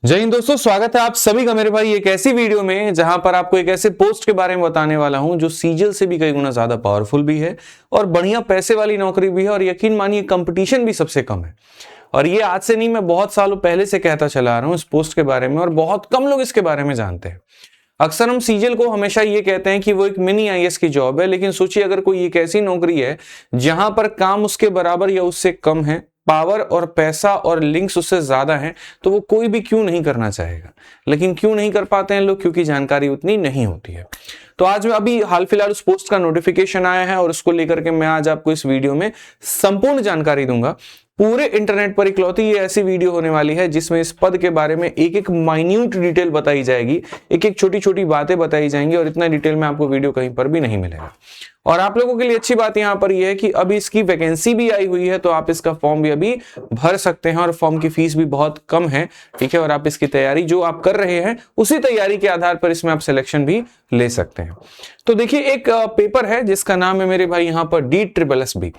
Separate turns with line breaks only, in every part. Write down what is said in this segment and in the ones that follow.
जय हिंद दोस्तों, स्वागत है आप सभी का मेरे भाई एक ऐसी वीडियो में जहां पर आपको एक ऐसे पोस्ट के बारे में बताने वाला हूं जो सीजीएल से भी कई गुना ज्यादा पावरफुल भी है और बढ़िया पैसे वाली नौकरी भी है और यकीन मानिए कंपटीशन भी सबसे कम है। और ये आज से नहीं, मैं बहुत सालों पहले से कहता चला आ रहा हूं इस पोस्ट के बारे में और बहुत कम लोग इसके बारे में जानते हैं। अक्सर हम सीजीएल को हमेशा ये कहते हैं कि वो एक मिनी आईएएस की जॉब है, लेकिन सोचिए अगर कोई एक ऐसी नौकरी है जहां पर काम उसके बराबर या उससे कम है, पावर और पैसा और लिंक्स उससे ज्यादा हैं, तो वो कोई भी क्यों नहीं करना चाहेगा। लेकिन क्यों नहीं कर पाते हैं लोग? क्योंकि जानकारी उतनी नहीं होती है। तो आज मैं अभी हाल फिलहाल उस पोस्ट का नोटिफिकेशन आया है और उसको लेकर के मैं आज आपको इस वीडियो में संपूर्ण जानकारी दूंगा। पूरे इंटरनेट पर इकलौती ये ऐसी वीडियो होने वाली है जिसमें इस पद के बारे में एक एक माइन्यूट डिटेल बताई जाएगी, एक एक छोटी छोटी बातें बताई जाएंगी और इतना डिटेल में आपको वीडियो कहीं पर भी नहीं मिलेगा। और आप लोगों के लिए अच्छी बात यहां पर यह है कि अभी इसकी वैकेंसी भी आई हुई है, तो आप इसका फॉर्म भी अभी भर सकते हैं और फॉर्म की फीस भी बहुत कम है, ठीक है। और आप इसकी तैयारी जो आप कर रहे हैं उसी तैयारी के आधार पर इसमें आप सिलेक्शन भी ले सकते हैं। तो देखिए, एक पेपर है जिसका नाम है मेरे भाई यहां पर DSSB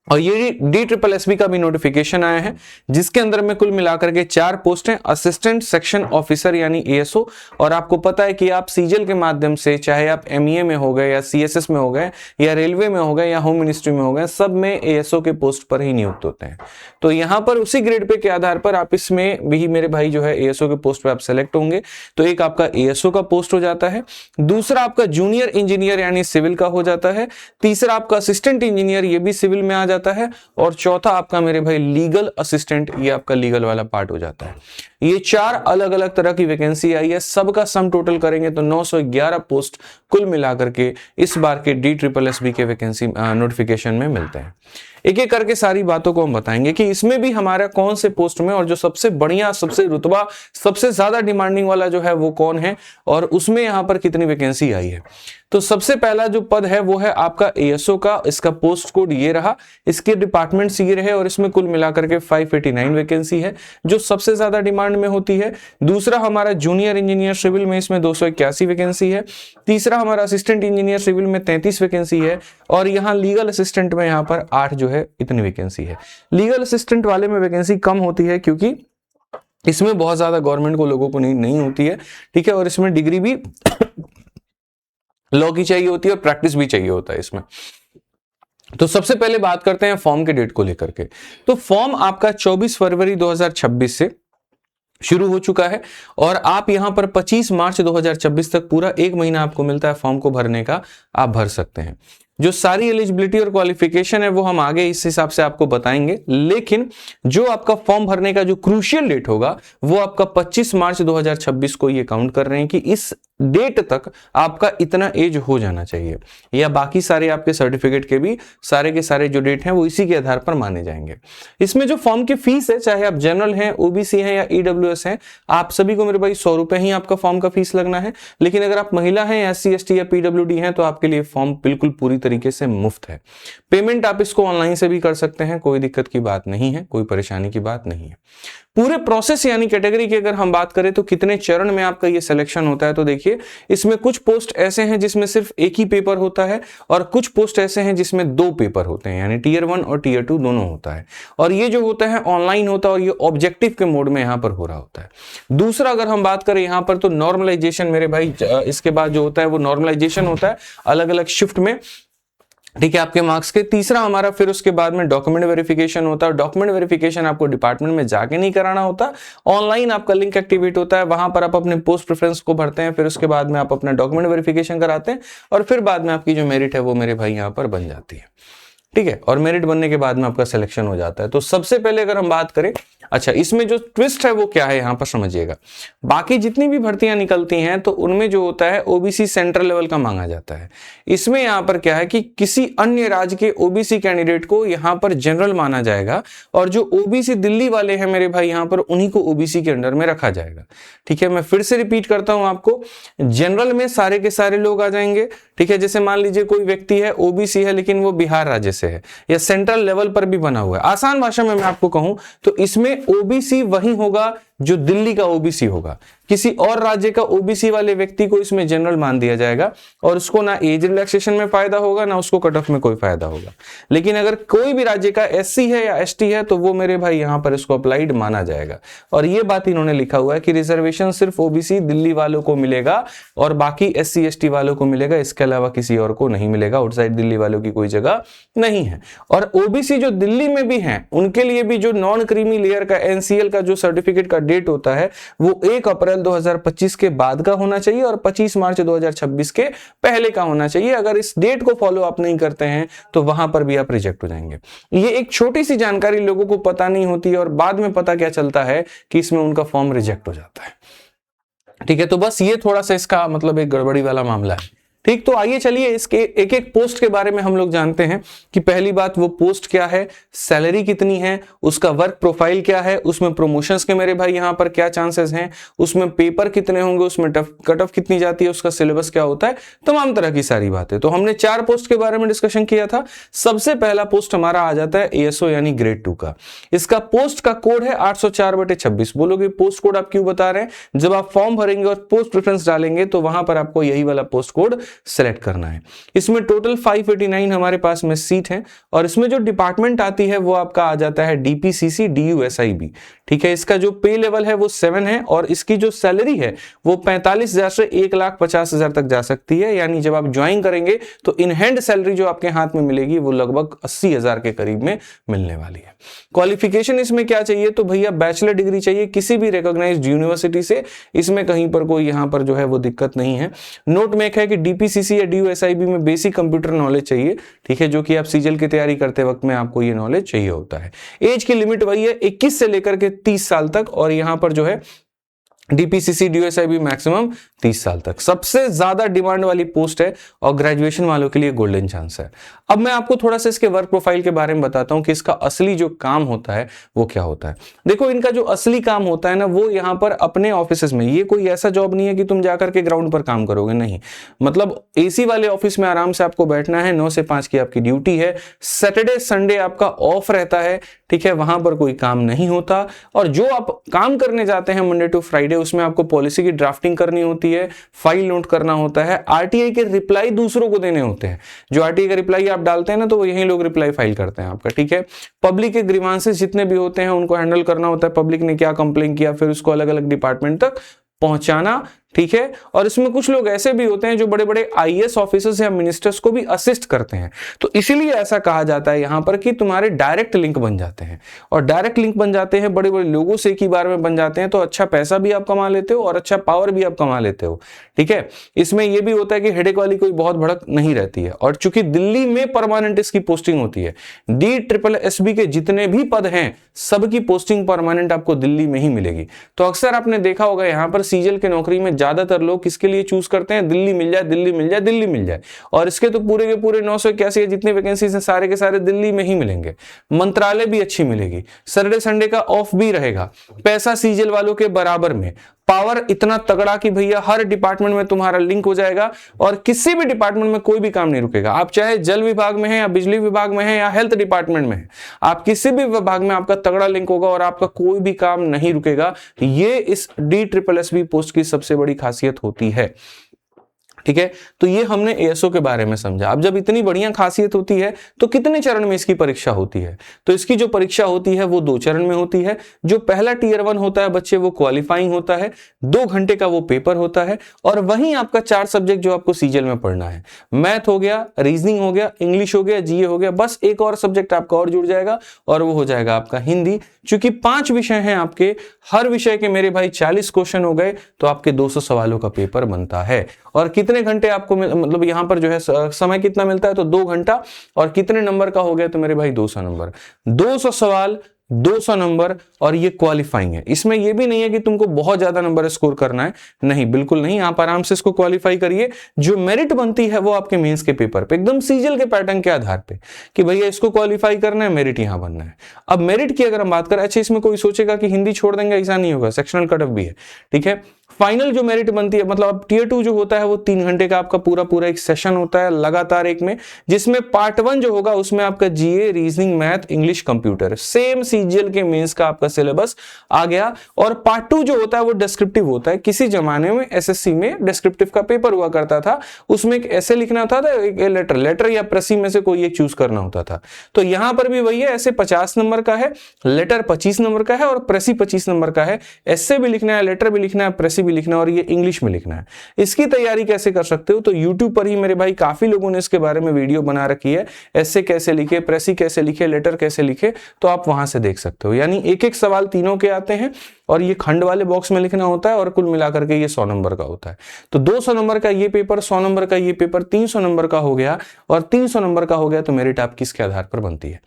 और ये DSSB का भी नोटिफिकेशन आया है जिसके अंदर में कुल मिलाकर के 4 पोस्ट हैं, असिस्टेंट सेक्शन ऑफिसर यानी ASO। और आपको पता है कि आप सीजीएल के माध्यम से, चाहे आप MEA में हो गए या CSS में हो गए या रेलवे में हो गए या होम मिनिस्ट्री में हो गए, सब में ASO के पोस्ट पर ही नियुक्त होते हैं। तो यहाँ पर उसी ग्रेड पे के आधार पर आप इसमें भी मेरे भाई जो है ASO के पोस्ट पर आप सेलेक्ट होंगे। तो एक आपका ASO का पोस्ट हो जाता है, दूसरा आपका जूनियर इंजीनियर यानी सिविल का हो जाता है, तीसरा आपका असिस्टेंट इंजीनियर, ये भी सिविल में आ जाता है, और चौथा आपका मेरे भाई लीगल असिस्टेंट, ये आपका लीगल वाला पार्ट हो जाता है। ये 4 अलग अलग तरह की वैकेंसी आई है, सबका सम टोटल करेंगे तो 911 पोस्ट कुल मिलाकर के इस बार के DSSB के वैकेंसी नोटिफिकेशन में मिलते हैं। एक एक करके सारी बातों को हम बताएंगे कि इसमें भी हमारा कौन से पोस्ट में और जो सबसे बढ़िया, सबसे रुतबा, सबसे ज्यादा डिमांडिंग वाला जो है वो कौन है और उसमें यहां पर कितनी वैकेंसी आई है। तो सबसे पहला जो पद है वो है आपका ASO का। इसका पोस्ट कोड ये रहा, इसके डिपार्टमेंट्स ये रहे और इसमें कुल मिलाकर के 589 वैकेंसी है जो सबसे ज्यादा डिमांड में होती है। दूसरा हमारा जूनियर इंजीनियर सिविल में, इसमें 281 वैकेंसी है। तीसरा हमारा असिस्टेंट इंजीनियर सिविल में 33 वैकेंसी है और यहाँ लीगल असिस्टेंट में यहाँ पर 8 जो है इतनी वैकेंसी है। लीगल असिस्टेंट वाले में वैकेंसी कम होती है क्योंकि इसमें बहुत ज्यादा गवर्नमेंट को लोगों को नहीं होती है, ठीक है। और इसमें डिग्री भी लॉ की चाहिए होती है और प्रैक्टिस भी चाहिए होता है इसमें। तो सबसे पहले बात करते हैं फॉर्म के डेट को लेकर के। तो फॉर्म आपका 24 फरवरी 2026 से शुरू हो चुका है और आप यहां पर 25 मार्च 2026 तक पूरा 1 महीना आपको मिलता है फॉर्म को भरने का, आप भर सकते हैं। जो सारी एलिजिबिलिटी और क्वालिफिकेशन है वो हम आगे इस हिसाब से आपको बताएंगे, लेकिन जो आपका फॉर्म भरने का जो क्रूशियल डेट होगा वो आपका 25 मार्च 2026 को ये काउंट कर रहे हैं कि इस डेट तक आपका इतना एज हो जाना चाहिए, या बाकी सारे आपके सर्टिफिकेट के भी सारे के सारे जो डेट हैं वो इसी के आधार पर माने जाएंगे। इसमें जो फॉर्म की फीस है, चाहे आप जनरल हैं, OBC हैं या EWS हैं, आप सभी को मेरे भाई 100 रुपए ही आपका फॉर्म का फीस लगना है। लेकिन अगर आप महिला हैं, SC ST या PWD हैं तो आपके लिए फॉर्म बिल्कुल पूरी तरीके से मुफ्त है। पेमेंट आप इसको ऑनलाइन से भी कर सकते हैं, कोई दिक्कत की बात नहीं है, कोई परेशानी की बात नहीं है। पूरे प्रोसेस यानी कैटेगरी की अगर हम बात करें तो कितने चरण में आपका ये सिलेक्शन होता है, तो देखिए इसमें कुछ पोस्ट ऐसे हैं जिसमें सिर्फ एक ही पेपर होता है और कुछ पोस्ट ऐसे हैं जिसमें 2 पेपर होते हैं, यानी Tier 1 और Tier 2 दोनों होता है। और ये जो होता है ऑनलाइन होता है और ये ऑब्जेक्टिव के मोड में यहां पर हो रहा होता है। दूसरा अगर हम बात करें यहां पर तो नॉर्मलाइजेशन मेरे भाई, इसके बाद जो होता है वो नॉर्मलाइजेशन होता है अलग अलग शिफ्ट में, ठीक है, आपके मार्क्स के। तीसरा हमारा फिर उसके बाद में डॉक्यूमेंट वेरिफिकेशन होता है। डॉक्यूमेंट वेरिफिकेशन आपको डिपार्टमेंट में जाके नहीं कराना होता, ऑनलाइन आपका लिंक एक्टिवेट होता है, वहां पर आप अपने पोस्ट प्रेफरेंस को भरते हैं, फिर उसके बाद में आप अपना डॉक्यूमेंट वेरिफिकेशन कराते हैं और फिर बाद में आपकी जो मेरिट है वो मेरे भाई यहाँ पर बन जाती है, ठीक है। और मेरिट बनने के बाद में आपका सिलेक्शन हो जाता है। तो सबसे पहले अगर हम बात करें, अच्छा इसमें जो ट्विस्ट है वो क्या है यहां पर समझिएगा। बाकी जितनी भी भर्तियां निकलती हैं तो उनमें जो होता है OBC सेंट्रल लेवल का मांगा जाता है। इसमें यहां पर क्या है कि किसी अन्य राज्य के OBC कैंडिडेट को यहां पर जनरल माना जाएगा और जो OBC दिल्ली वाले हैं मेरे भाई यहां पर उन्हीं को OBC के अंडर में रखा जाएगा, ठीक है। मैं फिर से रिपीट करता हूं आपको, जनरल में सारे के सारे लोग आ जाएंगे, ठीक है। जैसे मान लीजिए कोई व्यक्ति है OBC है लेकिन वो बिहार राज्य से है या सेंट्रल लेवल पर भी बना हुआ है, आसान भाषा में मैं आपको कहूं तो इसमें OBC वही होगा जो दिल्ली का ओबीसी होगा। किसी और राज्य का ओबीसी वाले व्यक्ति को इसमें जनरल मान दिया जाएगा और उसको ना एज रिलैक्सेशन में फायदा होगा ना उसको कट ऑफ में कोई फायदा होगा। लेकिन अगर कोई भी राज्य का एससी है या एसटी है तो वो मेरे भाई यहां पर इसको अप्लाइड माना जाएगा। और ये बात इन्होंने लिखा हुआ है कि रिजर्वेशन सिर्फ ओबीसी दिल्ली वालों को मिलेगा और बाकी एससी एसटी वालों को मिलेगा, इसके अलावा किसी और को नहीं मिलेगा। आउटसाइड दिल्ली वालों की कोई जगह नहीं है। और ओबीसी जो दिल्ली में भी हैं उनके लिए भी जो नॉन क्रीमी लेयर का एनसीएल का जो सर्टिफिकेट का डेट होता है वो 1 अप्रैल 2025 के बाद का होना चाहिए और 25 मार्च 2026 के पहले का होना चाहिए। अगर इस डेट को फॉलो अप नहीं करते हैं तो वहां पर भी आप रिजेक्ट हो जाएंगे। ये एक छोटी सी जानकारी लोगों को पता नहीं होती है और बाद में पता क्या चलता है कि इसमें उनका फॉर्म रिजेक्ट हो जाता है। ठीक है, तो बस ये थोड़ा सा इसका मतलब एक गड़बड़ी वाला मामला है। ठीक, तो आइए चलिए इसके एक एक पोस्ट के बारे में हम लोग जानते हैं कि पहली बात वो पोस्ट क्या है, सैलरी कितनी है, उसका वर्क प्रोफाइल क्या है, उसमें प्रमोशंस के मेरे भाई यहां पर क्या चांसेस हैं, उसमें पेपर कितने होंगे, उसमें कट ऑफ कितनी जाती है, उसका सिलेबस क्या होता है, तमाम तरह की सारी बातें। तो हमने 4 पोस्ट के बारे में डिस्कशन किया था। सबसे पहला पोस्ट हमारा आ जाता है एएसओ यानी ग्रेड 2 का। इसका पोस्ट का कोड है 804/26। बोलोगे पोस्ट कोड आप क्यों बता रहे हैं? जब आप फॉर्म भरेंगे और पोस्ट प्रेफरेंस डालेंगे तो वहां पर आपको यही वाला पोस्ट कोड सेलेक्ट करना है। इसमें टोटल 589 हमारे पास में सीट है और इसमें जो डिपार्टमेंट आती है वो आपका आ जाता है डीपीसीसी डीयूएसआईबी। ठीक है, इसका जो पे लेवल है वो 7 है और इसकी जो सैलरी है वो 45,000 से 1,50,000 तक जा सकती है। यानी जब आप ज्वाइन करेंगे तो इन हैंड सैलरी जो आपके हाथ में मिलेगी वो लगभग 80,000 के करीब में मिलने वाली है। क्वालिफिकेशन इसमें क्या चाहिए? तो भैया बैचलर डिग्री चाहिए किसी भी रिकॉग्नाइज्ड यूनिवर्सिटी से। इसमें कहीं पर कोई यहां पर जो है वो दिक्कत नहीं है। नोट में है कि डीपीसीसी या डीयूएसआईबी में बेसिक कंप्यूटर नॉलेज चाहिए। ठीक है, जो कि आप सीजल की तैयारी करते वक्त में आपको ये नॉलेज चाहिए होता है। एज की लिमिट वही है 21 से लेकर के 30 साल तक और यहां पर जो है डीपीसीसी डीयूएसआईबी मैक्सिमम 30 साल तक। सबसे ज्यादा डिमांड वाली पोस्ट है और ग्रेजुएशन वालों के लिए गोल्डन चांस है। अब मैं आपको थोड़ा सा इसके वर्क प्रोफाइल के बारे में बताता हूं कि इसका असली जो काम होता है वो क्या होता है। देखो, इनका जो असली काम होता है ना वो यहां पर अपने ऑफिस में, ये कोई ऐसा जॉब नहीं है कि तुम जाकर के ग्राउंड पर काम करोगे, नहीं। मतलब एसी वाले ऑफिस में आराम से आपको बैठना है, 9 से 5 की आपकी ड्यूटी है। सैटरडे संडे आपका ऑफ रहता है। ठीक है, वहां पर कोई काम नहीं होता और जो आप काम करने जाते हैं मंडे टू फ्राइडे उसमें आपको पॉलिसी की ड्राफ्टिंग करनी होती है, फाइल नोट करना होता है, आरटीआई के रिप्लाई दूसरों को देने होते हैं। जो आरटीआई का रिप्लाई आप डालते हैं ना तो वो यही लोग रिप्लाई फाइल करते हैं आपका। ठीक है, पब्लिक के ग्रीवांसेस जितने भी होते हैं उनको हैंडल करना होता है। पब्लिक ने क्या कंप्लेन किया फिर उसको अलग अलग डिपार्टमेंट तक पहुंचाना। ठीक है, और इसमें कुछ लोग ऐसे भी होते हैं जो बड़े बड़े आईएएस ऑफिसर्स या मिनिस्टर्स को भी असिस्ट करते हैं। तो इसीलिए ऐसा कहा जाता है यहां पर कि तुम्हारे डायरेक्ट लिंक बन जाते हैं और डायरेक्ट लिंक बन जाते हैं बड़े बड़े लोगों से एक ही बार में बन जाते हैं। तो अच्छा पैसा भी आप कमा लेते हो और अच्छा पावर भी आप कमा लेते हो। ठीक है, इसमें यह भी होता है कि हेडेक वाली कोई बहुत भड़क नहीं रहती है और चूंकि दिल्ली में परमानेंट इसकी पोस्टिंग होती है, DSSB के जितने भी पद हैं सबकी पोस्टिंग परमानेंट आपको दिल्ली में ही मिलेगी। तो अक्सर आपने देखा होगा यहां पर सीजल की नौकरी में ज्यादातर लोग किसके लिए चूज करते हैं? दिल्ली मिल जाए, दिल्ली मिल जाए, दिल्ली मिल जाए। और इसके तो पूरे के पूरे 981 जितनी वैकेंसीज हैं सारे के सारे दिल्ली में ही मिलेंगे। मंत्रालय भी अच्छी मिलेगी, सैटरडे संडे का ऑफ भी रहेगा, पैसा सीजल वालों के बराबर में, पावर इतना तगड़ा कि भैया हर डिपार्टमेंट में तुम्हारा लिंक हो जाएगा और किसी भी डिपार्टमेंट में कोई भी काम नहीं रुकेगा। आप चाहे जल विभाग में है या बिजली विभाग में है या हेल्थ डिपार्टमेंट में है, आप किसी भी विभाग में आपका तगड़ा लिंक होगा और आपका कोई भी काम नहीं रुकेगा। ये इस DSSB पोस्ट की सबसे बड़ी खासियत होती है। ठीक है, तो ये हमने एएसओ के बारे में समझा। अब जब इतनी बढ़िया खासियत होती है तो कितने चरण में इसकी परीक्षा होती है? तो इसकी जो परीक्षा होती है वो 2 चरण में होती है। जो पहला टियर 1 होता है बच्चे वो क्वालिफाइंग होता है, 2 घंटे का वो पेपर होता है और वहीं आपका 4 सब्जेक्ट जो आपको सीजल में पढ़ना है, मैथ हो गया, रीजनिंग हो गया, इंग्लिश हो गया, जीए हो गया, बस एक और सब्जेक्ट आपका और जुड़ जाएगा और वो हो जाएगा आपका हिंदी। चूंकि 5 विषय हैं आपके, हर विषय के मेरे भाई 40 क्वेश्चन हो गए तो आपके 200 सवालों का पेपर बनता है। और कितने घंटे आपको मतलब यहां पर जो है समय कितना मिलता है? तो 2 घंटा। और कितने नंबर का हो गया? तो मेरे भाई 200 नंबर, 200 सवाल, 200 नंबर और ये क्वालिफाइंग है। इसमें ये भी नहीं है कि तुमको बहुत ज्यादा नंबर स्कोर करना है, नहीं, बिल्कुल नहीं। आप आराम से इसको क्वालिफाई करिए। जो मेरिट बनती है वो आपके मेंस के पेपर पे एकदम सीजल के पैटर्न के आधार पे कि भैया इसको क्वालिफाई करना है, मेरिट यहां बनना है। अब मेरिट की अगर हम बात करें, अच्छा इसमें कोई सोचेगा कि हिंदी छोड़ देंगे, ऐसा नहीं होगा, सेक्शनल कट ऑफ भी है। ठीक है, फाइनल जो मेरिट बनती है, मतलब अब टीयर 2 जो होता है वो 3 घंटे का आपका पूरा पूरा एक सेशन होता है लगातार एक में, जिसमें पार्ट 1 जो होगा उसमें आपका GA, reasoning, math, English, computer, same CGL के मेंस का आपका सिलेबस आ गया। और पार्ट 2 जो होता है वो डिस्क्रिप्टिव होता है। किसी जमाने में एसएससी में डिस्क्रिप्टिव का पेपर हुआ करता था, उसमें एक ऐसे लिखना होता था, एक लेटर या प्रसी में से कोई एक चूज करना होता था। तो यहां पर भी वही है, ऐसे 50 नंबर का है, लेटर 25 नंबर का है और प्रसी 25 नंबर का है। ऐसे भी लिखना है, लेटर भी लिखना है, प्रसी भी लिखना है और ये इंग्लिश में लिखना है। इसकी तैयारी कैसे कर सकते हो, तो यूट्यूब पर ही मेरे भाई काफी लोगों ने इसके बारे में वीडियो बना रखी है, ऐसे कैसे लिखे, प्रेसी कैसे लिखे, लेटर कैसे लिखे, तो आप वहां से देख सकते हो। यानी एक एक सवाल तीनों के आते हैं और ये खंड वाले बॉक्स में लिखना होता है और कुल मिलाकर के ये 100 नंबर का होता है। तो 200 नंबर का ये पेपर, 100 नंबर का ये पेपर, 300 नंबर का हो गया। और 300 नंबर का हो गया तो मेरिट आपकी किसके आधार पर बनती है।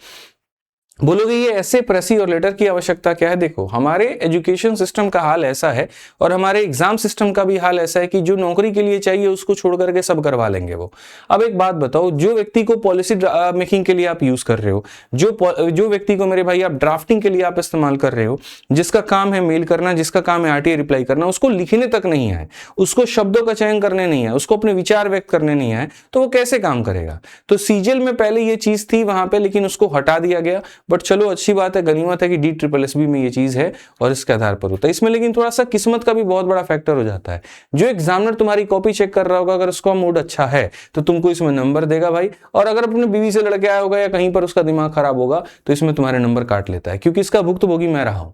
बोलोगे ये ऐसे प्रेसी और लेटर की आवश्यकता क्या है। देखो हमारे एजुकेशन सिस्टम का हाल ऐसा है और हमारे एग्जाम सिस्टम का भी हाल ऐसा है कि जो नौकरी के लिए चाहिए उसको छोड़ करके सब करवा लेंगे वो। अब एक बात बताओ, जो व्यक्ति को पॉलिसी मेकिंग के लिए आप यूज कर रहे हो, जो व्यक्ति को मेरे भाई आप ड्राफ्टिंग के लिए आप इस्तेमाल कर रहे हो, जिसका काम है मेल करना, जिसका काम है आरटीआई रिप्लाई करना, उसको लिखने तक नहीं है, उसको शब्दों का चयन करने नहीं है, उसको अपने विचार व्यक्त करने नहीं है, तो वो कैसे काम करेगा। तो सीजीएल में पहले ये चीज थी वहां पे, लेकिन उसको हटा दिया गया। बट चलो अच्छी बात है, गनीमत है कि DSSB में ये चीज है और इसके आधार पर होता है। इसमें लेकिन थोड़ा सा किस्मत का भी बहुत बड़ा फैक्टर हो जाता है। जो एग्जामिनर तुम्हारी कॉपी चेक कर रहा होगा, अगर उसका मूड अच्छा है तो तुमको इसमें नंबर देगा भाई, और अगर अपने बीवी से लड़के आया होगा या कहीं पर उसका दिमाग खराब होगा तो इसमें तुम्हारे नंबर काट लेता है, क्योंकि इसका भुक्तभोगी मैं रहा हूं।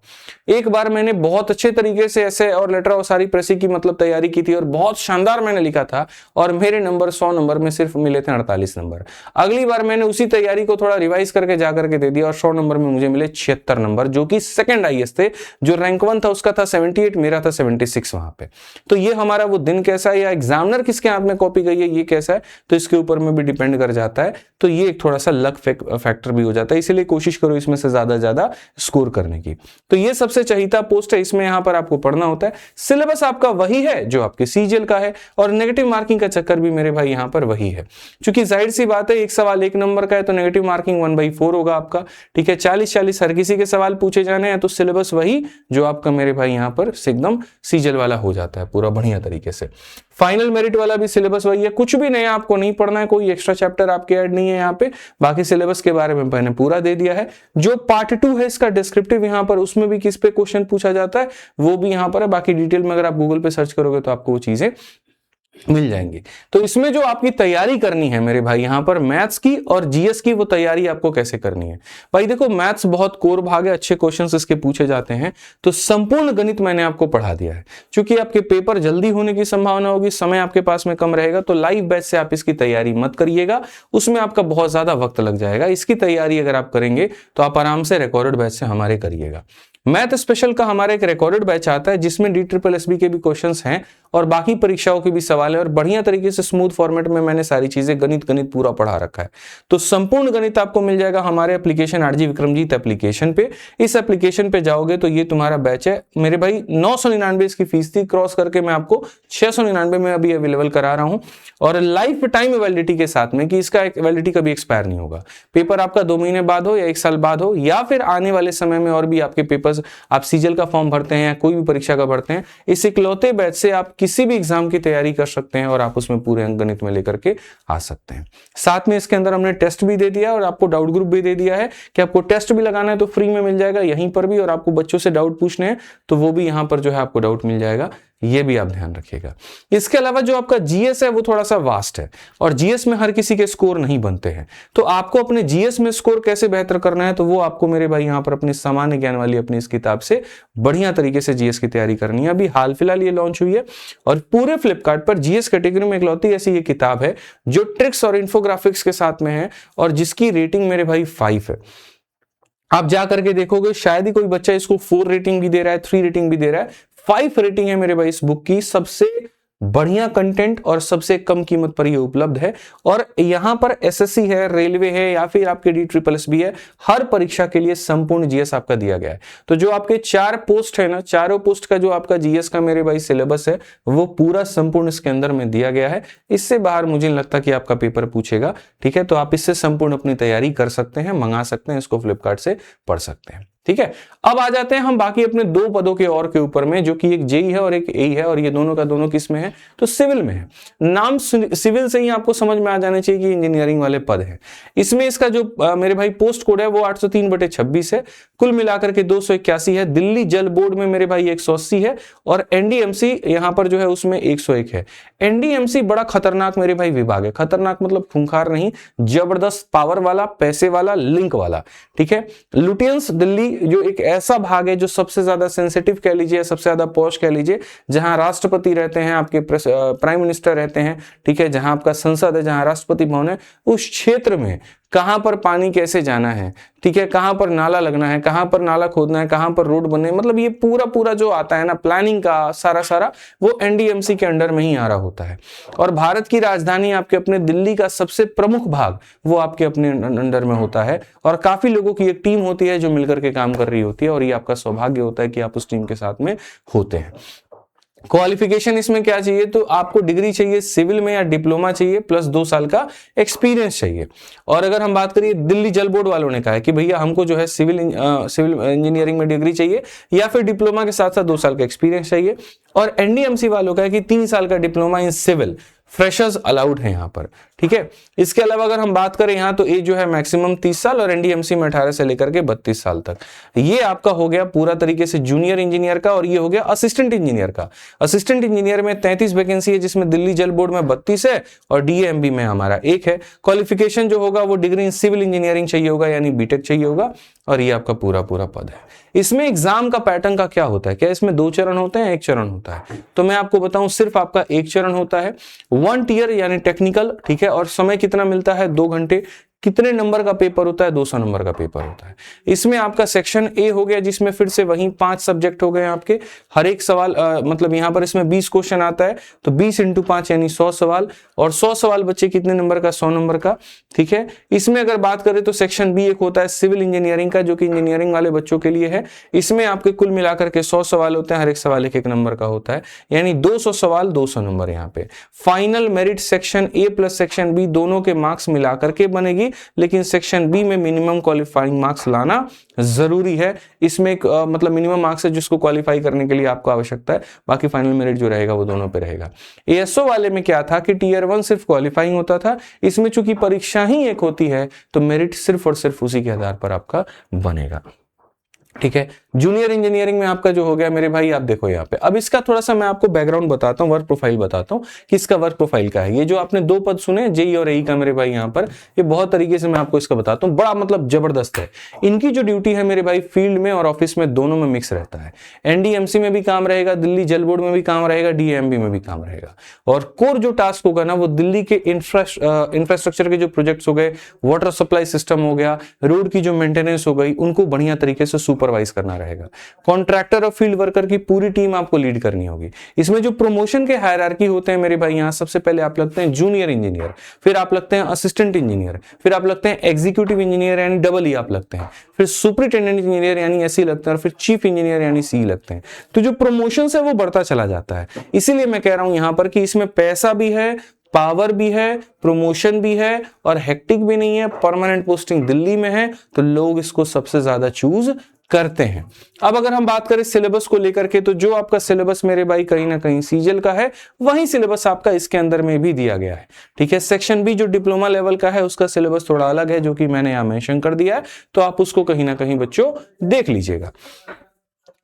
एक बार मैंने बहुत अच्छे तरीके से ऐसे और लेटर और सारी प्रेसी की मतलब तैयारी की थी और बहुत शानदार मैंने लिखा था और मेरे नंबर 100 नंबर में सिर्फ मिले थे 48 नंबर। अगली बार मैंने उसी तैयारी को थोड़ा रिवाइज करके जाकर के दे दिया और 100 नंबर में मुझे मिले 76 नंबर, जो कि सेकंड हाईएस्ट थे। जो रैंक 1 था उसका था 78, मेरा था 76 वहां पे। तो ये हमारा वो दिन कैसा है या एग्जामिनर किसके हाथ में कॉपी गई है ये कैसा है, तो इसके ऊपर में भी डिपेंड कर जाता है। तो ये एक थोड़ा सा लक फैक्टर भी हो जाता है, इसीलिए कोशिश करो इसमें से ज्यादा स्कोर करने की। तो ये सबसे चहीता पोस्ट है, इसमें यहां पर आपको पढ़ना होता है। सिलेबस आपका वही है जो आपके सीजीएल का है और नेगेटिव मार्किंग का चक्कर भी मेरे भाई यहां पर वही है, क्योंकि जाहिर सी बात है एक सवाल 1 नंबर का है तो नेगेटिव मार्किंग 1/4 होगा आपका। ठीक है, 40-40 हर किसी के सवाल पूछे जाने हैं, तो सिलेबस वही जो आपका मेरे भाई यहां पर एकदम सीजीएल वाला हो जाता है पूरा बढ़िया तरीके से। फाइनल मेरिट वाला भी सिलेबस वही है, कुछ भी नया आपको नहीं पढ़ना है, कोई एक्स्ट्रा चैप्टर आपके ऐड नहीं है यहाँ पे। बाकी सिलेबस के बारे में मैंने पूरा दे दिया है। जो पार्ट 2 है इसका डिस्क्रिप्टिव यहाँ पर, उसमें भी किस पे क्वेश्चन पूछा जाता है वो भी यहाँ पर है। बाकी डिटेल में अगर आप गूगल पे सर्च करोगे तो आपको वो चीजें मिल जाएंगी। तो इसमें जो आपकी तैयारी करनी है मेरे भाई यहाँ पर मैथ्स की और जीएस की, वो तैयारी आपको कैसे करनी है भाई। देखो मैथ्स बहुत कोर भाग है, अच्छे क्वेश्चंस इसके पूछे जाते हैं। तो संपूर्ण गणित मैंने आपको पढ़ा दिया है, क्योंकि आपके पेपर जल्दी होने की संभावना होगी, समय आपके पास में कम रहेगा, तो लाइव बैच से आप इसकी तैयारी मत करिएगा, उसमें आपका बहुत ज्यादा वक्त लग जाएगा। इसकी तैयारी अगर आप करेंगे तो आप आराम से रिकॉर्डेड बैच से हमारे करिएगा। मैथ स्पेशल का हमारा एक रिकॉर्डेड बैच आता है जिसमें DSSB के भी क्वेश्चंस हैं और बाकी परीक्षाओं के भी सवाल है, और बढ़िया तरीके से स्मूथ फॉर्मेट में मैंने सारी चीजें गणित पूरा पढ़ा रखा है। तो संपूर्ण गणित आपको मिल जाएगा हमारे एप्लीकेशन आरजी विक्रमजीत एप्लीकेशन पे। इस एप्लीकेशन पे जाओगे तो ये तुम्हारा बैच है मेरे भाई। 999 इसकी फीस थी, क्रॉस करके मैं आपको 699 में अभी अवेलेबल करा रहा हूं, और लाइफ टाइम वैलिडिटी के साथ में कि इसका वैलिडिटी कभी एक्सपायर नहीं होगा। पेपर आपका 2 महीने बाद हो या 1 साल बाद हो, या फिर आने वाले समय में और भी आपके पेपर आप सीजीएल का फॉर्म भरते हैं या कोई भी परीक्षा का भरते हैं, इस इकलौते बैच से आप किसी भी एग्जाम की तैयारी कर सकते हैं और आप उसमें पूरे अंक गणित में लेकर के आ सकते हैं। साथ में इसके अंदर हमने टेस्ट भी दे दिया और आपको डाउट ग्रुप भी दे दिया है कि आपको टेस्ट भी लगाना है तो फ्री में मिल जाएगा यहीं पर भी, और आपको बच्चों से डाउट पूछने हैं तो वो भी यहां पर जो है आपको डाउट मिल जाएगा। ये भी आप ध्यान रखिएगा। इसके अलावा जो आपका जीएस है वो थोड़ा सा वास्ट है और जीएस में हर किसी के स्कोर नहीं बनते हैं, तो आपको अपने जीएस में स्कोर कैसे बेहतर करना है, तो वो आपको मेरे भाई यहाँ पर अपनी सामान्य ज्ञान वाली अपनी इस किताब से बढ़िया तरीके से जीएस की तैयारी करनी है। अभी हाल फिलहाल ये लॉन्च हुई है और पूरे फ्लिपकार्ट पर जीएस कैटेगरी में इकलौती ऐसी ये किताब है जो ट्रिक्स और इन्फोग्राफिक्स के साथ में है और जिसकी रेटिंग मेरे भाई 5 है। आप जा करके देखोगे शायद ही कोई बच्चा इसको 4 रेटिंग भी दे रहा है, 3 रेटिंग भी दे रहा है, 5 रेटिंग है मेरे भाई इस बुक की। सबसे बढ़िया कंटेंट और सबसे कम कीमत पर ये उपलब्ध है, और यहां पर एसएससी है, रेलवे है या फिर आपके DSSB है, हर परीक्षा के लिए संपूर्ण जीएस आपका दिया गया है। तो जो आपके 4 पोस्ट है ना, चारों पोस्ट का जो आपका जीएस का मेरे भाई सिलेबस है वो पूरा संपूर्ण इसके अंदर में दिया गया है। इससे बाहर मुझे नहीं लगता कि आपका पेपर पूछेगा। ठीक है, तो आप इससे संपूर्ण अपनी तैयारी कर सकते हैं, मंगा सकते हैं, इसको फ्लिपकार्ट से पढ़ सकते हैं। ठीक है। अब आ जाते हैं हम बाकी अपने दो पदों के और के ऊपर में, जो कि एक जेई है और एक एई है, और ये दोनों का दोनों किस में है, तो सिविल में है। नाम सिविल से ही आपको समझ में आ जाना चाहिए कि इंजीनियरिंग वाले पद है। इसमें इसका जो मेरे भाई पोस्ट कोड है वो 803/26 है, कुल मिलाकर के 281 है। दिल्ली जल बोर्ड में मेरे भाई 180 है, और एनडीएमसी यहां पर जो है उसमें 101 है। एनडीएमसी बड़ा खतरनाक मेरे भाई विभाग है, खतरनाक मतलब खूंखार नहीं, जबरदस्त पावर वाला, पैसे वाला, लिंक वाला, ठीक है। लुटियंस दिल्ली जो एक ऐसा भाग है जो सबसे ज्यादा सेंसिटिव कह लीजिए, सबसे ज्यादा पॉश कह लीजिए, जहां राष्ट्रपति रहते हैं, आपके प्राइम मिनिस्टर रहते हैं, ठीक है, जहां आपका संसद है, जहां राष्ट्रपति भवन है, उस क्षेत्र में कहां पर पानी कैसे जाना है, ठीक है, कहां पर नाला लगना है, कहां पर नाला खोदना है, कहां पर रोड बनने, मतलब ये पूरा पूरा जो आता है ना प्लानिंग का सारा वो एनडीएमसी के अंडर में ही आ रहा होता है। और भारत की राजधानी आपके अपने दिल्ली का सबसे प्रमुख भाग वो आपके अपने अंडर में होता है, और काफी लोगों की एक टीम होती है जो मिलकर के काम कर रही होती है, और ये आपका सौभाग्य होता है कि आप उस टीम के साथ में होते हैं। क्वालिफिकेशन इसमें क्या चाहिए, तो आपको डिग्री चाहिए सिविल में या डिप्लोमा चाहिए, प्लस 2 साल का एक्सपीरियंस चाहिए। और अगर हम बात करिए, दिल्ली जल बोर्ड वालों ने कहा है कि भैया हमको जो है सिविल इंजीनियरिंग में डिग्री चाहिए, या फिर डिप्लोमा के साथ साथ 2 साल का एक्सपीरियंस चाहिए। और एनडीएमसी वालों का है कि 3 साल का diploma in civil, freshers allowed है यहाँ पर, ठीक है। इसके अलावा अगर हम बात करें यहाँ, तो एज जो है मैक्सिमम 30 साल, और एनडीएमसी में 18 से लेकर के 32 साल तक। ये आपका हो गया पूरा तरीके से जूनियर इंजीनियर का, और ये हो गया असिस्टेंट इंजीनियर का। असिस्टेंट इंजीनियर में 33 वैकेंसी है, जिसमें दिल्ली जल बोर्ड में 32 है, और डीएमबी में हमारा 1 है। क्वालिफिकेशन जो होगा वो डिग्री इन सिविल इंजीनियरिंग चाहिए होगा, यानी बीटेक चाहिए होगा, और ये आपका पूरा पूरा पद है। इसमें एग्जाम का पैटर्न का क्या होता है, क्या इसमें 2 चरण होते हैं, 1 चरण होता है? तो मैं आपको बताऊं, सिर्फ आपका 1 चरण होता है, 1 टियर यानी टेक्निकल, ठीक है। और समय कितना मिलता है, 2 घंटे। कितने नंबर का पेपर होता है, 200 नंबर का पेपर होता है। इसमें आपका सेक्शन ए हो गया, जिसमें फिर से वहीं 5 सब्जेक्ट हो गए आपके। हर एक सवाल मतलब यहां पर इसमें 20 क्वेश्चन आता है, तो 20 × 5 यानी 100 सवाल, और 100 सवाल बच्चे कितने नंबर का, 100 नंबर का, ठीक है। इसमें अगर बात करें तो सेक्शन बी एक होता है सिविल इंजीनियरिंग का, जो कि इंजीनियरिंग वाले बच्चों के लिए है। इसमें आपके कुल मिलाकर के 100 सवाल होते हैं, हर एक सवाल 1 नंबर का होता है, यानी 200 सवाल 200 नंबर यहाँ पे। Final merit section A plus section B दोनों के मार्क्स मिलाकर के बनेगी, लेकिन सेक्शन बी में मिनिमम क्वालिफाइंग मार्क्स लाना जरूरी है। इसमें एक मतलब मिनिमम मार्क्स है जिसको क्वालिफाई करने के लिए आपको आवश्यकता है, बाकी फाइनल मेरिट जो रहेगा वो दोनों पे रहेगा। एएसओ वाले में क्या था कि टियर 1 सिर्फ क्वालिफाइंग होता था, इसमें चूंकि परीक्षा ही एक होती है तो मेरिट सिर्फ और सिर्फ उसी के आधार पर आपका बनेगा, ठीक है। जूनियर इंजीनियरिंग में आपका जो हो गया मेरे भाई, आप देखो यहाँ पे। अब इसका थोड़ा सा मैं आपको बैकग्राउंड बताता हूँ, वर्क प्रोफाइल बताता हूँ कि इसका वर्क प्रोफाइल क्या है। ये जो आपने 2 पद सुने जेई और एई का मेरे भाई, यहाँ पर ये बहुत तरीके से मैं आपको इसका बताता हूँ, बड़ा मतलब जबरदस्त है। इनकी जो ड्यूटी है मेरे भाई, फील्ड में और ऑफिस में दोनों में मिक्स रहता है। एनडीएमसी में भी काम रहेगा, दिल्ली जल बोर्ड में भी काम रहेगा, डीएमबी में भी काम रहेगा। और कोर जो टास्क होगा ना, वो दिल्ली के इंफ्रास्ट्रक्चर के जो प्रोजेक्ट्स हो गए, वाटर सप्लाई सिस्टम हो गया, रोड की जो मेंटेनेंस हो गई, उनको बढ़िया तरीके से सुपरवाइज करना रहेगा। कॉन्ट्रैक्टर और फील्ड वर्कर की पूरी टीम आपको लीड करनी होगी। इसमें जो प्रमोशन के हायरार्की होते हैं मेरे भाई, यहां सबसे पहले आप लगते हैं जूनियर इंजीनियर, फिर आप लगते हैं असिस्टेंट इंजीनियर, फिर आप लगते हैं एग्जीक्यूटिव इंजीनियर यानी डबल ई आप लगते हैं, फिर सुपरिटेंडेंट इंजीनियर यानी एसई लगते हैं, और फिर चीफ इंजीनियर यानी सी लगते हैं। तो जो प्रमोशन है वो बढ़ता चला जाता है। इसीलिए मैं कह रहा हूं यहां पर कि इसमें पैसा भी है, पावर भी है, प्रमोशन भी है, और हेक्टिक भी नहीं है। परमानेंट पोस्टिंग दिल्ली में है, तो लोग इसको सबसे ज्यादा चूज करते हैं। अब अगर हम बात करें सिलेबस को लेकर के, तो जो आपका सिलेबस मेरे भाई कहीं ना कहीं सीजीएल का है, वही सिलेबस आपका इसके अंदर में भी दिया गया है, ठीक है। सेक्शन बी जो डिप्लोमा लेवल का है, उसका सिलेबस थोड़ा अलग है, जो कि मैंने यहां मेंशन कर दिया है, तो आप उसको कहीं ना कहीं बच्चों देख लीजिएगा,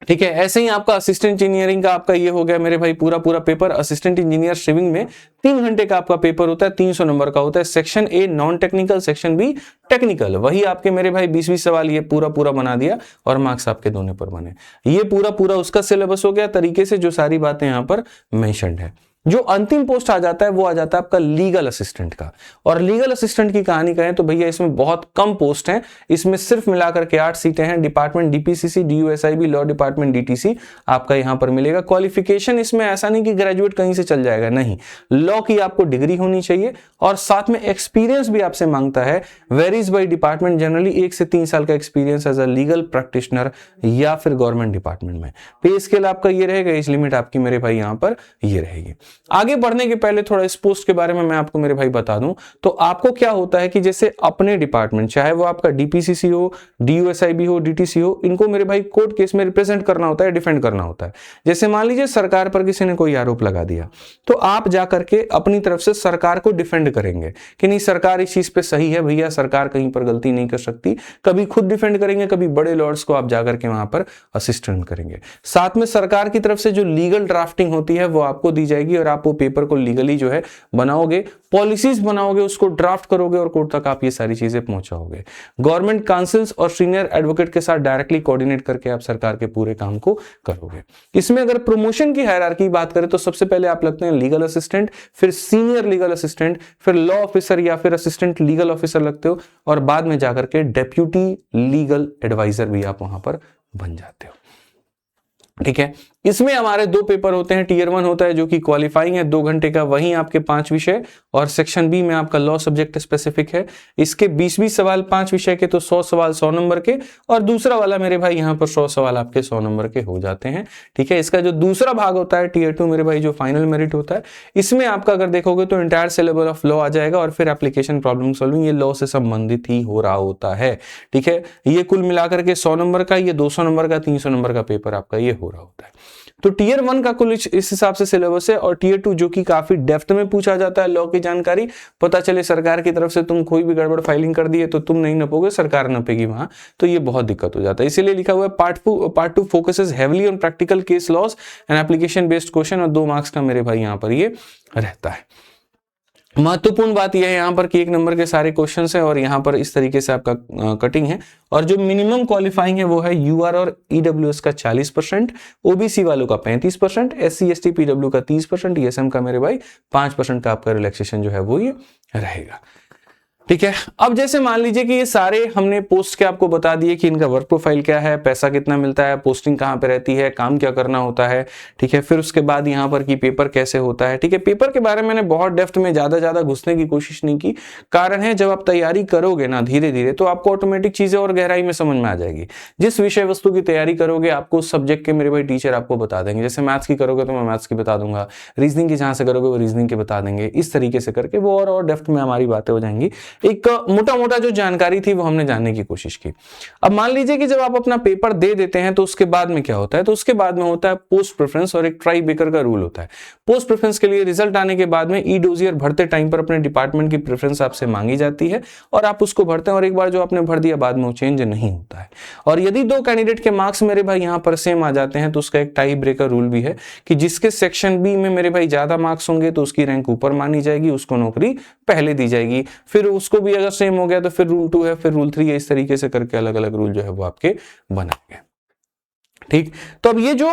ठीक है। ऐसे ही आपका असिस्टेंट इंजीनियरिंग का आपका ये हो गया मेरे भाई पूरा पूरा पेपर। असिस्टेंट इंजीनियर सिविल में 3 घंटे का आपका पेपर होता है, 300 नंबर का होता है। Section A non technical, section B technical. वही आपके मेरे भाई 20-20 सवाल ये पूरा पूरा बना दिया, और मार्क्स आपके दोनों पर बने। ये पूरा पूरा उसका सिलेबस हो गया तरीके से, जो सारी बातें यहाँ पर मेंशन्ड है। जो अंतिम पोस्ट आ जाता है वो आ जाता है आपका लीगल असिस्टेंट का। और लीगल असिस्टेंट की कहानी कहें तो भैया इसमें बहुत कम पोस्ट हैं, इसमें सिर्फ मिलाकर के 8 सीटें हैं। Department DPCC, DUSIB, law department DTC आपका यहां पर मिलेगा। क्वालिफिकेशन इसमें ऐसा नहीं कि ग्रेजुएट कहीं से चल जाएगा, नहीं, लॉ की आपको डिग्री होनी चाहिए, और साथ में एक्सपीरियंस भी आपसे मांगता है। वेरीज बाई डिपार्टमेंट, जनरली 1 से 3 साल का experience as a legal practitioner या फिर गवर्नमेंट डिपार्टमेंट में। पे स्केल आपका ये रहेगा, एज लिमिट आपकी मेरे भाई यहां पर ये रहेगी। आगे बढ़ने के पहले थोड़ा इस पोस्ट के बारे में मैं आपको मेरे भाई बता दूं, तो आपको क्या होता है कि जैसे अपने डिपार्टमेंट, चाहे वो आपका डीपीसीसी हो, डीयूएसआईबी हो, डीटीसी हो, इनको मेरे भाई कोर्ट केस में रिप्रेजेंट करना होता है, डिफेंड करना होता है। जैसे मान लीजिए सरकार पर किसी ने कोई आरोप लगा दिया, तो आप जाकर के अपनी तरफ से सरकार को डिफेंड करेंगे कि नहीं, सरकार इस चीज पे सही है भैया, सरकार कहीं पर गलती नहीं कर सकती। कभी खुद डिफेंड करेंगे, कभी बड़े लॉर्ड्स को आप जाकर के वहां पर असिस्टेंट करेंगे। साथ में सरकार की तरफ से जो लीगल ड्राफ्टिंग होती है वो आपको दी जाएगी और आप वो पेपर को लीगली जो है बनाओगे, पॉलिसीज बनाओगे, उसको ड्राफ्ट करोगे और कोर्ट तक आप ये सारी चीजें पहुंचाओगे। गवर्नमेंट काउंसिल्स और सीनियर एडवोकेट के साथ डायरेक्टली कोऑर्डिनेट करके आप सरकार के पूरे काम को करोगे। इसमें अगर प्रमोशन की हायरार्की की बात करें तो सबसे पहले आप लगते हैं लीगल असिस्टेंट, फिर सीनियर लीगल असिस्टेंट, फिर लॉ ऑफिसर या फिर असिस्टेंट लीगल ऑफिसर लगते हो और बाद में जाकर के डेप्यूटी लीगल एडवाइजर भी आप वहां पर बन जाते हो। ठीक है, इसमें हमारे 2 पेपर होते हैं। टीयर 1 होता है जो कि क्वालिफाइंग है 2 घंटे का, वहीं आपके 5 विषय, और सेक्शन बी में आपका लॉ सब्जेक्ट स्पेसिफिक है। इसके 20-20 सवाल 5 विषय के, तो 100 सवाल 100 नंबर के, और दूसरा वाला मेरे भाई यहाँ पर 100 सवाल आपके 100 नंबर के हो जाते हैं। ठीक है, इसका जो दूसरा भाग होता है टीयर 2 मेरे भाई, जो फाइनल मेरिट होता है, इसमें आपका अगर देखोगे तो इंटायर सिलेबस ऑफ लॉ आ जाएगा और फिर एप्लीकेशन प्रॉब्लम सॉल्विंग, ये लॉ से संबंधित ही हो रहा होता है। ठीक है, ये कुल मिलाकर के 100 नंबर का, ये 200 नंबर का, 300 नंबर का पेपर आपका ये हो रहा होता है। तो टीयर 1 का कुल इस हिसाब से सिलेबस है, और टीयर 2 जो कि काफी डेप्थ में पूछा जाता है लॉ की जानकारी, पता चले सरकार की तरफ से तुम कोई भी गड़बड़ फाइलिंग कर दिए तो तुम नहीं नपोगे, सरकार नपेगी वहां, तो ये बहुत दिक्कत हो जाता है। इसीलिए लिखा हुआ है part 2 focuses heavily on practical case laws and application based question, और 2 मार्क्स का मेरे भाई यहाँ पर ये रहता है। महत्वपूर्ण बात यह है यहाँ पर कि 1 नंबर के सारे क्वेश्चंस हैं और यहाँ पर इस तरीके से आपका कटिंग है, और जो मिनिमम क्वालिफाइंग है वो है यूआर और ईडब्ल्यूएस का 40%, ओबीसी वालों का 35%, एससी एसटी पीडब्ल्यू का 30%, ईएसएम का मेरे भाई 5% का आपका रिलैक्सेशन जो है वो ये रहेगा। ठीक है, अब जैसे मान लीजिए कि ये सारे हमने पोस्ट के आपको बता दिए कि इनका वर्क प्रोफाइल क्या है, पैसा कितना मिलता है, पोस्टिंग कहाँ पे रहती है, काम क्या करना होता है। ठीक है, फिर उसके बाद यहाँ पर कि पेपर कैसे होता है। ठीक है, पेपर के बारे में मैंने बहुत डेप्थ में ज्यादा घुसने की कोशिश नहीं की, कारण है जब आप तैयारी करोगे ना धीरे धीरे तो आपको ऑटोमेटिक चीजें और गहराई में समझ में आ जाएगी। जिस विषय वस्तु की तैयारी करोगे आपको उस सब्जेक्ट के मेरे भाई टीचर आपको बता देंगे। जैसे मैथ्स की करोगे तो मैं मैथ्स की बता दूंगा, रीजनिंग की जहां से करोगे वो रीजनिंग के बता देंगे, इस तरीके से करके वो और डेप्थ में हमारी बातें हो जाएंगी। एक मोटा जो जानकारी थी वो हमने जानने की कोशिश की। अब मान लीजिए कि जब आप अपना पेपर दे देते हैं तो उसके बाद में क्या होता है, तो उसके बाद में होता है पोस्ट प्रेफरेंस, और एक ट्राई बेकर का रूल होता है। पोस्ट प्रेफरेंस के लिए रिजल्ट आने के बाद में ई डोजियर भरते टाइम पर अपने डिपार्टमेंट की प्रेफरेंस आपसे मांगी जाती है और आप उसको भरते हैं, और एक बार जो आपने भर दिया बाद में वो चेंज नहीं होता है। और यदि 2 कैंडिडेट के मार्क्स मेरे भाई यहाँ पर सेम आ जाते हैं तो उसका एक टाई ब्रेकर रूल भी है कि जिसके सेक्शन बी में मेरे भाई ज्यादा मार्क्स होंगे तो उसकी रैंक ऊपर मानी जाएगी, उसको नौकरी पहले दी जाएगी। फिर उसको भी अगर सेम हो गया तो फिर रूल 2 है, फिर रूल 3 है, इस तरीके से करके अलग अलग रूल जो है वो आपके बनाएंगे। ठीक, तो अब ये जो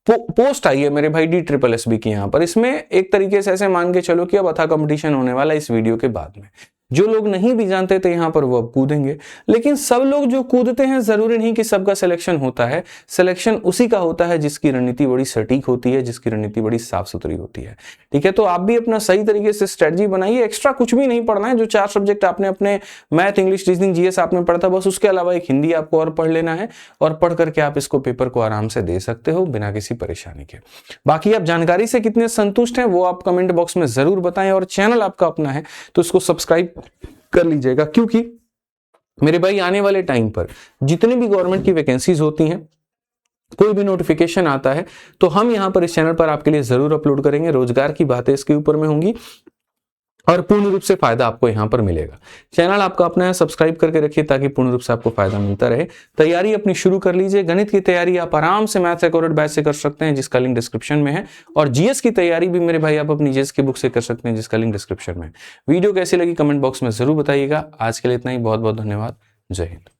पोस्ट आई है मेरे भाई DSSB की, यहाँ पर इसमें एक तरीके से ऐसे मान के चलो कि अब अथा कंपटीशन होने वाला है इस वीडियो के बाद में। जो लोग नहीं भी जानते थे यहाँ पर वो अब कूदेंगे, लेकिन सब लोग जो कूदते हैं जरूरी नहीं कि सबका सिलेक्शन होता है। सिलेक्शन उसी का होता है जिसकी रणनीति बड़ी सटीक होती है, जिसकी रणनीति बड़ी साफ सुथरी होती है। ठीक है, तो आप भी अपना सही तरीके से स्ट्रेटजी बनाइए। एक्स्ट्रा कुछ भी नहीं पढ़ना है, जो 4 सब्जेक्ट आपने अपने मैथ, इंग्लिश, रीजनिंग, जीएस आपने पढ़ा था बस उसके अलावा एक हिंदी आपको और पढ़ लेना है, और पढ़ करके आप इसको पेपर को आराम से दे सकते हो बिना किसी परेशानी के। बाकी आप जानकारी से कितने संतुष्ट हैं वो आप कमेंट बॉक्स में जरूर बताएं, और चैनल आपका अपना है तो इसको सब्सक्राइब कर लीजिएगा, क्योंकि मेरे भाई आने वाले टाइम पर जितनी भी गवर्नमेंट की वैकेंसीज होती हैं, कोई भी नोटिफिकेशन आता है तो हम यहां पर इस चैनल पर आपके लिए जरूर अपलोड करेंगे। रोजगार की बातें इसके ऊपर में होंगी और पूर्ण रूप से फायदा आपको यहां पर मिलेगा। चैनल आपका अपना है, सब्सक्राइब करके रखिए ताकि पूर्ण रूप से आपको फायदा मिलता रहे। तैयारी अपनी शुरू कर लीजिए। गणित की तैयारी आप आराम से मैथ्स एक्यूरेट बैच से कर सकते हैं जिसका लिंक डिस्क्रिप्शन में है, और जीएस की तैयारी भी मेरे भाई आप अपनी जीएस की बुक से कर सकते हैं जिसका लिंक डिस्क्रिप्शन में है। वीडियो कैसी लगी कमेंट बॉक्स में जरूर बताइएगा। आज के लिए इतना ही, बहुत बहुत धन्यवाद। जय हिंद।